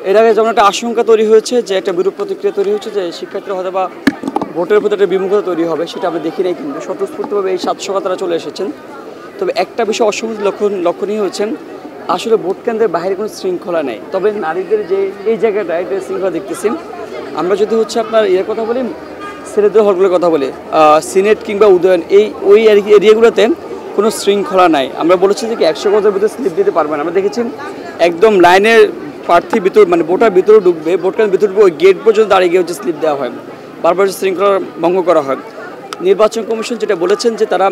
এর আগে যেমন একটা আশঙ্কা তৈরি হয়েছে যে একটা বিরূপ প্রতিক্রিয়া তৈরি হচ্ছে যে শিক্ষার্থীরা হয়তো বা ভোটের প্রতি একটা বিমুখতা তৈরি হবে, সেটা আমরা দেখি নাই, কিন্তু স্বতঃস্ফূর্তভাবে এই 7 সকাল তারা চলে এসেছেন। তবে একটা বিষয় অসম্ভব লক্ষণীয় হচ্ছে আসলে ভোট কেন্দ্রের বাইরে কোনো শৃঙ্খলা নেই। তবে নারীদের যে এই জায়গাটা এটা শৃঙ্খলা দেখতেছি। আমরা যদি হচ্ছে আপনার কথা বলি, ছেলেদের হলগুলোর কথা বলি, সিনেট কিংবা উদয়ন ওই এরিয়াগুলোতে কোনো শৃঙ্খলা নাই। আমরা বলেছি যে কি 100 গজের ভিতরে স্লিপ দিতে পারবেন। আমরা দেখেছি একদম লাইনের প্রার্থী ভিতর মানে ভোটার ভিতরে ঢুকবে, ভোট কেন্দ্রের ভিতরে ঢুকবে, ওই গেট পর্যন্ত দাঁড়িয়ে গিয়ে হচ্ছে স্লিপ দেওয়া হয়, বারবার শৃঙ্খলা ভঙ্গ করা হয়। নির্বাচন কমিশন যেটা বলেছেন যে তারা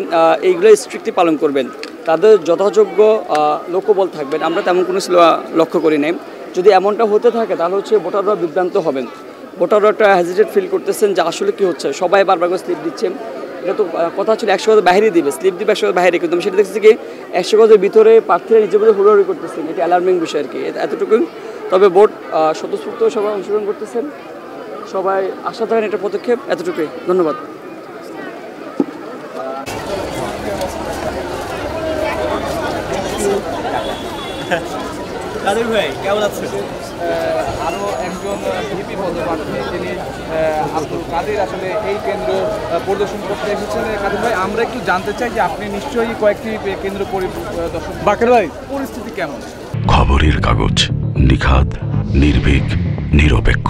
এইগুলো স্ট্রিক্টলি পালন করবেন, তাদের যথাযোগ্য লোকবল থাকবেন। আমরা তেমন কোনো লক্ষ্য করি নাই। যদি এমনটা হতে থাকে তাহলে হচ্ছে ভোটাররা বিভ্রান্ত হবেন, ভোটাররা একটা হেজিটেট ফিল করতেছেন যে আসলে কী হচ্ছে, সবাই বারবার করে স্লিপ দিচ্ছে। এটা তো কথা ছিল 100 গজের বাইরে দিবে, স্লিপ দিবে 100 গজের বাইরে, কিন্তু আমি সেটা দেখছি কি 100 গজের ভিতরে প্রার্থীরা নিজে বলে হুড়োহুড়ি করতেছেন। এটা অ্যালার্মিং বিষয় আর কি, এতটুকুই। তবে ভোট স্বতঃস্ফূর্ত সবাই অংশগ্রহণ করতেছেন, সবাই আশা থাকেন একটা পদক্ষেপ, এতটুকুই। ধন্যবাদ। কাদের ভাই কেমন আছেন? আরও একজন ভিপি পদপ্রার্থী তিনি আব্দুল কাদের আসলে এই কেন্দ্র পরিদর্শন করতে এসেছেন। কাদের ভাই, আমরা একটু জানতে চাই যে আপনি নিশ্চয়ই কয়েকটি কেন্দ্র পরিদর্শন, বাকের ভাই পরিস্থিতি কেমন? খবরের কাগজ, নিখাদ, নির্ভীক, নিরপেক্ষ।